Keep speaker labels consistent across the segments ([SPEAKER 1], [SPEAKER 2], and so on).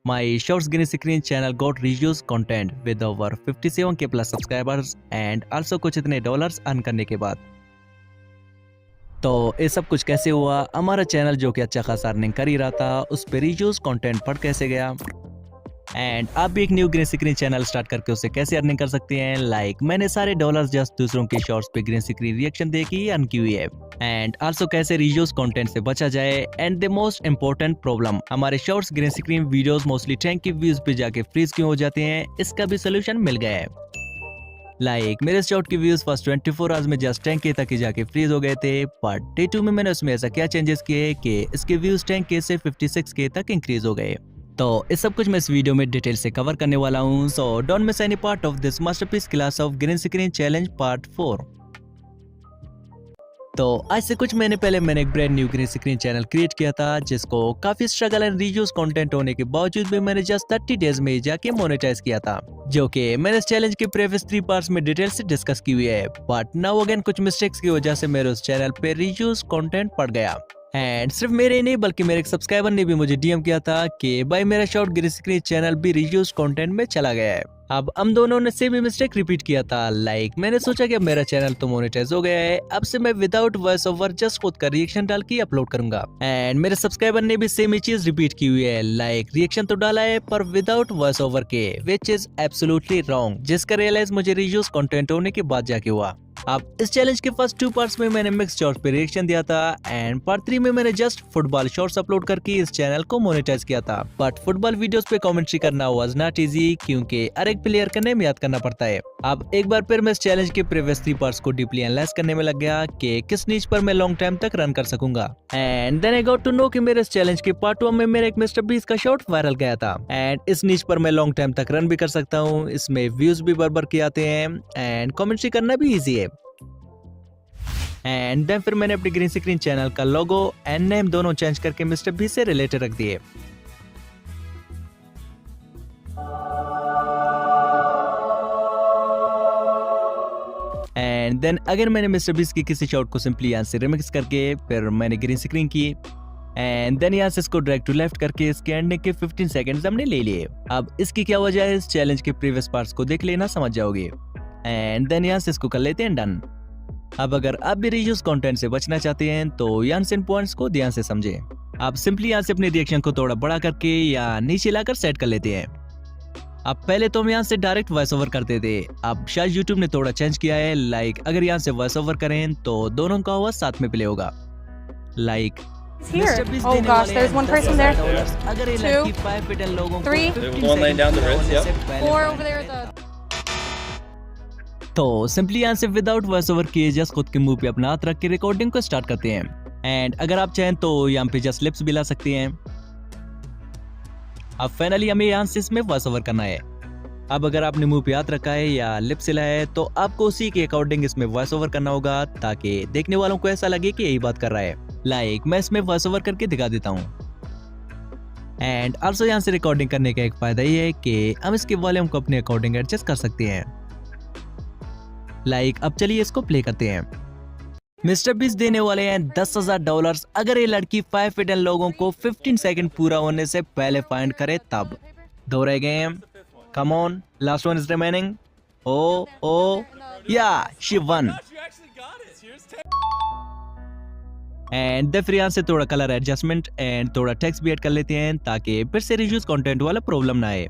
[SPEAKER 1] My Shorts Green Screen channel got reused content with over 57k plus subscribers and also कुछ इतने dollars earn करने के बाद। तो ये सब कुछ कैसे हुआ? हमारा चैनल जो कि अच्छा खासा अर्निंग कर ही रहा था, उस पे रीयूज कंटेंट पड़ कैसे गया? एंड आप भी एक new green screen channel start करके उससे कैसे अर्निंग कर सकते हैं? मैंने सारे डॉलर्स जस्ट दूसरों के शॉर्ट्स पे ग्रीन स्क्रीन रिएक्शन दे के अर्न की हुई है। एंड आल्सो कैसे रीयूज कंटेंट से बचा जाए। And the most important problem, हमारे shorts green screen videos mostly 10 के व्यूज पे जाके फ्रीज क्यों हो जाते हैं, इसका भी सोल्यूशन मिल गया है। मेरे शॉर्ट के व्यूज फर्स्ट 24 आवर्स में जस्ट 10k तक ही जाके फ्रीज हो गए थे, बट डे 2 में मैंने उसमें ऐसा क्या चेंजेस किए कि इसके व्यूज 10k से 56k तक इंक्रीज हो गए। तो इस सब कुछ मैं इस वीडियो में डिटेल से कवर करने वाला हूँ, so don't miss any part of this masterpiece class of green screen challenge part 4। तो आज से कुछ महीने पहले मैंने एक brand new green screen channel create किया था, जिसको काफी स्ट्रगल एंड रीयूज कंटेंट होने के बावजूद भी मैंने जस्ट 30 डेज में जाके मोनेटाइज किया था, जो कि मैंने इस चैलेंज के प्रीवियस 3 पार्ट्स में डिटेल से डिस्कस की हुई है। बट नाउ अगेन कुछ मिस्टेक्स की वजह से मेरे उस चैनल पे रीयूज कंटेंट पड़ गया। एंड सिर्फ मेरे ही नहीं बल्कि मेरे एक सब्सक्राइबर ने भी मुझे डीएम किया था कि भाई मेरा शॉर्ट ग्रीन स्क्रीन चैनल भी रीयूज कंटेंट में चला गया है। अब हम दोनों ने सेम ही मिस्टेक रिपीट किया था। मैंने सोचा कि अब मेरा चैनल तो मोनेटाइज हो गया है, अब से मैं विदाउट वॉइस ओवर जस्ट खुद का रिएक्शन डाल के अपलोड करूंगा। एंड मेरे सब्सक्राइबर ने भी सेम ही चीज रिपीट की हुई है। रिएक्शन तो डाला है पर विदाउट वॉइस ओवर के, विच इज एब्सोल्युटली रॉन्ग, जिसका रियलाइज मुझे रीयूज कंटेंट होने के बाद जाके हुआ। अब इस चैलेंज के फर्स्ट 2 पार्ट्स में मैंने मिक्स शॉर्ट्स पे रिएक्शन दिया था, एंड पार्ट 3 में मैंने जस्ट फुटबॉल शॉर्ट्स अपलोड करके इस चैनल को मोनेटाइज किया था। बट फुटबॉल वीडियोस पे कमेंट्री करना वाज नॉट इजी, क्योंकि हर एक प्लेयर का नेम याद करना पड़ता है। अब एक बार फिर मैं इस चैलेंज के प्रीवियस 3 पार्ट्स को डीपली एनालाइज करने में लग गया कि किस नीच पर मैं लॉन्ग टाइम तक रन कर सकूंगा। And then I got to know कि मेरे इस चैलेंज के पार्ट 1 में मेरा एक मिस्टर बीस्ट का शॉर्ट वायरल गया था, एंड इस नीच पर मैं लॉन्ग टाइम तक रन भी कर सकता हूँ, इसमें व्यूज भी बराबर के आते हैं एंड कमेंट्री करना भी इजी है। एंड देन फिर मैंने अपने ग्रीन स्क्रीन चैनल का लोगो एंड नेम दोनों चेंज करके मिस्टर बीस्ट से रिलेटेड रख दिए। एंड देन अगर मैंने मिस्टर बीस्ट की किसी शॉट को सिंपली यहाँ से रिमिक्स करके फिर मैंने ग्रीन स्क्रीन की, एंड देन यहाँ से इसको ड्रैग टू लेफ्ट करके इसके एंडिंग के 15 सेकंड्स हमने ले लिए। अब इसकी क्या वजह है, इस चैलेंज के प्रीवियस पार्ट्स को देख लेना समझ जाओगे। एंड देन यहाँ से इसको कर लेते हैं डन। अब अगर आप भी रीयूज कंटेंट से बचना चाहते हैं तो यहाँ से इन पॉइंट्स को ध्यान से समझें। आप सिंपली यहाँ से अपने रिएक्शन को थोड़ा बड़ा करके या नीचे लाकर सेट कर लेते हैं। अब पहले तो हम यहाँ से डायरेक्ट वॉइस ओवर करते थे, अब शायद यूट्यूब ने थोड़ा चेंज किया है। अगर यहाँ से वॉइस ओवर करें तो दोनों का आवाज साथ में प्ले होगा।
[SPEAKER 2] Here. Oh gosh, there's one person there. 2, 3,
[SPEAKER 3] 1 laying down the ribs, yep.
[SPEAKER 2] 4 over there. The
[SPEAKER 1] तो सिंपली यहाँ से विदाउट वॉइस ओवर किए जस्ट खुद के मुंह पे अपना हाथ रख के रिकॉर्डिंग को स्टार्ट करते हैं। एंड अगर आप चाहें तो यहाँ पे जस्ट लिप्स भी ला सकते हैं। अब फाइनली हमें यहाँ से इसमें वॉइस ओवर करना है। अब अगर आपने मुंह पे हाथ रखा है या लिप्स हिलाया है तो आपको उसी के अकॉर्डिंग इसमें वॉइस ओवर करना होगा, ताकि देखने वालों को ऐसा लगे कि यही बात कर रहा है। मैं इसमें वॉइस ओवर करके दिखा देता हूँ। एंड ऑल्सो यहाँ से रिकॉर्डिंग करने का एक फायदा ये है कि हम इसके वॉल्यूम को अपने अकॉर्डिंग एडजस्ट कर सकते हैं। अब चलिए इसको प्ले करते हैं। मिस्टर बीस्ट देने वाले हैं $10,000 अगर ये लड़की 5 हिडन लोगों को 15 सेकंड पूरा होने से पहले फाइंड करे तब। 2 रह गए हैं, come on, last one is remaining. ओ या शी वन। एंड फिर यहाँ से थोड़ा कलर एडजस्टमेंट एंड थोड़ा टेक्स्ट भी ऐड कर लेते हैं, ताकि फिर से रीयूज कंटेंट वाला प्रॉब्लम ना आए।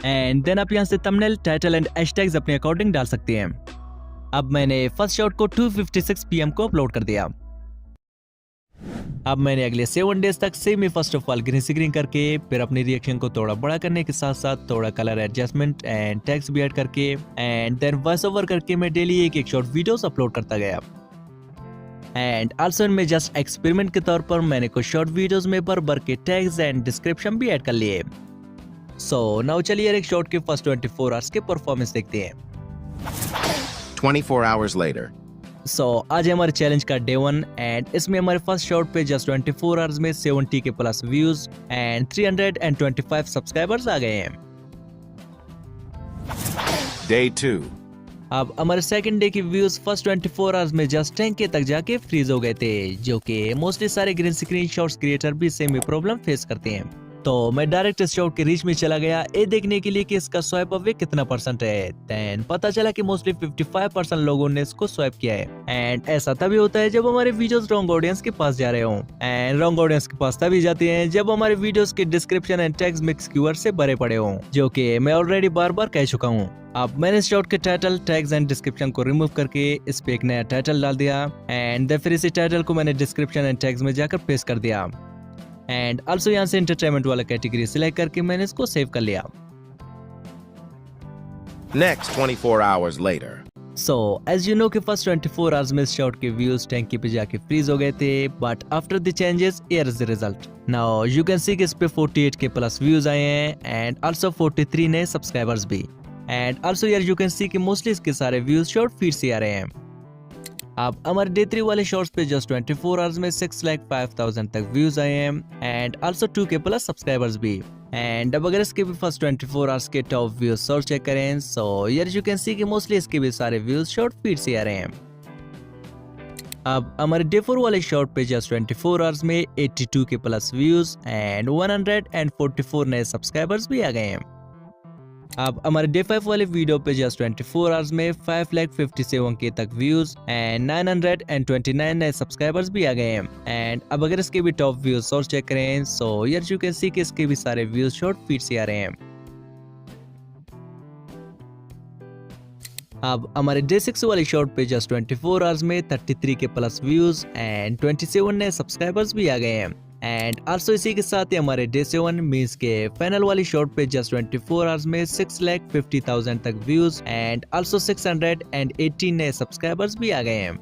[SPEAKER 1] एंड देन आप यहाँ से थंबनेल, टाइटल एंड हैशटैग्स अपने अकॉर्डिंग डाल सकते हैं। अब मैंने फर्स्ट शॉट को 2:56 PM को अपलोड कर दिया। अब मैंने अगले 7 डेज तक same he first of all green screen करके फिर अपनी रिएक्शन को थोड़ा बड़ा करने के साथ साथ थोड़ा कलर एडजस्टमेंट एंड टेक्स्ट भी ऐड करके एंड देन वॉइस ओवर करके मैं डेली एक शॉर्ट वीडियोस अपलोड करता गया। एंड आल्सो इनमें जस्ट एक्सपेरिमेंट के तौर पर मैंने कुछ शॉर्ट वीडियोस में भर के टैग्स एंड डिस्क्रिप्शन भी ऐड कर लिए। सो नाउ चलिए एक शॉर्ट के फर्स्ट 24 आवर्स के परफॉर्मेंस देखते हैं।
[SPEAKER 4] 24 hours later.
[SPEAKER 1] आज है हमारे चैलेंज का डे 1 एंड इसमें हमारे फर्स्ट शॉट पे जस्ट 24 आवर्स में 70k plus views and 325 subscribers आ गए हैं।
[SPEAKER 4] Day 2.
[SPEAKER 1] अब हमारे सेकंड डे की व्यूज फर्स्ट 24 आवर्स में जस्ट 10K तक जाके फ्रीज हो गए थे, जो कि मोस्टली सारे ग्रीन स्क्रीन शॉट्स क्रिएटर भी सेम प्रॉब्लम फेस करते हैं। तो मैं डायरेक्ट इस शॉट के रीच में चला गया ये देखने के लिए कि इसका स्वाइप अवे कितना परसेंट है। देन पता चला कि मोस्टली 55% लोगों ने इसको स्वाइप किया है। एंड ऐसा तभी होता है जब हमारे वीडियोस रॉन्ग ऑडियंस के पास जा रहे हो, एंड रॉन्ग ऑडियंस के पास तभी जाते हैं जब हमारे वीडियोस के description and tags mix keyword से भरे पड़े हों, जो कि मैं ऑलरेडी बार बार कह चुका हूँ। अब मैंने इस शॉट के टाइटल, टैग्स एंड डिस्क्रिप्शन को रिमूव करके इस पे एक नया टाइटल डाल दिया, एंड फिर इसी टाइटल को मैंने डिस्क्रिप्शन एंड टैग्स में जाकर पेस्ट कर दिया। एंड ऑल्सो यहाँ से एंटरटेनमेंट वाला कैटेगरी सिलेक्ट करके मैंने इसको सेव कर लिया।
[SPEAKER 3] Next 24 hours later.
[SPEAKER 1] So as you know कि फर्स्ट 24 आवर्स में इस शॉट के व्यूज 10K पे जाके फ्रीज हो गए थे, but after the changes here is the result. Now you can see कि इस पे 48K प्लस व्यूज आए हैं एंड ऑल्सो 43 नए सब्सक्राइबर्स भी। एंड ऑल्सो यार यू कैन सी कि मोस्टली इसके सारे व्यूज शॉर्ट फीड से आ रहे हैं। अब हमारे डे 3 वाले शॉर्ट्स पे जस्ट 24 आवर्स में 6,05,000 तक व्यूज आए हैं and also 2K plus subscribers भी। एंड अब अगर इसके भी फर्स्ट 24 आवर्स के टॉप व्यूज शॉर्ट चेक करें, सो यार यू कैन सी कि मोस्टली इसके भी सारे व्यूज शॉर्ट फीड से आ रहे हैं। अब हमारे डे 4 वाले शॉर्ट पे जस्ट 24 आवर्स में 82K प्लस व्यूज एंड 144 नए सब्सक्राइबर्स भी आ गए हैं। अब हमारे डे 5 वाले वीडियो पे जस्ट 24 आवर्स में 5,57K तक व्यूज एंड 929 नए सब्सक्राइबर्स भी आ गए हैं। एंड अब अगर इसके भी टॉप व्यूज शॉर्ट चेक करें, सो यार यू कैन सी कि इसके भी सारे व्यूज शॉर्ट फीड से आ रहे हैं। अब हमारे डे 6 वाले शॉर्ट पे जस्ट 24 आवर्स में 33K प्लस व्यूज एंड 27 नए सब्सक्राइबर्स भी आ गए हैं। एंड ऑल्सो इसी के साथ ही हमारे डे 7 मीन्स के फाइनल वाली शॉट पे जस्ट 24 आवर्स में 6,50,000 तक व्यूज एंड ऑल्सो 618 नए सब्सक्राइबर्स भी आ गए हैं।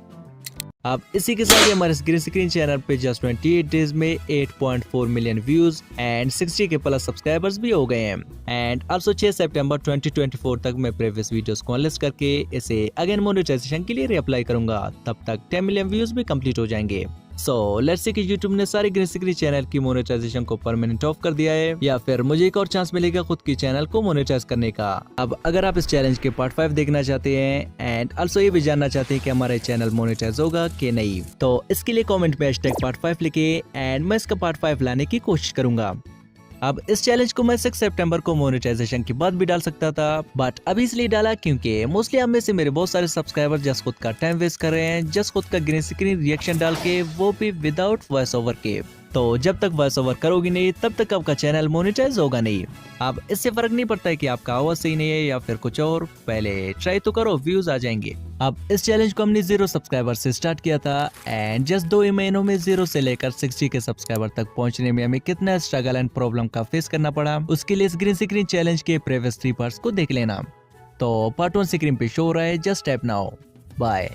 [SPEAKER 1] अब इसी के साथ ही हमारे ग्रीन स्क्रीन चैनल पे जस्ट 28 डेज में 8.4 million views and 60K plus subscribers भी हो गए हैं। एंड ऑल्सो 6 सितंबर 2024 तक मैं प्रीवियस वीडियोस को एनालाइज करके इसे अगेन मोनेटाइजेशन के लिए रीअप्लाई करूंगा। तब तक 10 मिलियन व्यूज भी कंप्लीट हो जाएंगे। सो लेट्स सी कि YouTube ने सारे ग्रीन स्क्रीन चैनल की मोनेटाइजेशन को परमानेंट ऑफ कर दिया है, या फिर मुझे एक और चांस मिलेगा खुद की चैनल को मोनेटाइज करने का। अब अगर आप इस चैलेंज के पार्ट 5 देखना चाहते हैं एंड ऑल्सो ये भी जानना चाहते हैं कि हमारा चैनल मोनेटाइज होगा कि नहीं, तो इसके लिए कमेंट में #पार्ट 5 लिखे एंड मैं इसका पार्ट 5 लाने की कोशिश करूंगा। अब इस चैलेंज को मैं 6 सितंबर को मोनेटाइजेशन के बाद भी डाल सकता था, बट अभी इसलिए डाला क्योंकि मोस्टली आप में से मेरे बहुत सारे सब्सक्राइबर जस्ट खुद का टाइम वेस्ट कर रहे हैं, जस्ट खुद का ग्रीन स्क्रीन रिएक्शन डाल के, वो भी विदाउट वॉइस ओवर के। तो जब तक वॉइस ओवर करोगी नहीं तब तक आपका चैनल मोनेटाइज होगा नहीं। अब इससे फर्क नहीं पड़ता है कि आपका आवाज सही नहीं है या फिर कुछ और, पहले ट्राई तो करो, व्यूज आ जाएंगे। अब इस चैलेंज को हमने 0 सब्सक्राइबर से स्टार्ट किया था एंड जस्ट 2 महीनों में 0 से लेकर 60K सब्सक्राइबर तक पहुंचने में हमें कितना स्ट्रगल एंड प्रॉब्लम का फेस करना पड़ा, उसके लिए इस ग्रीन स्क्रीन चैलेंज के प्रीवियस 3 पार्ट्स को देख लेना। तो पार्ट 1 स्क्रीन पे शो हो रहा है, जस्ट टैप नाउ। बाय।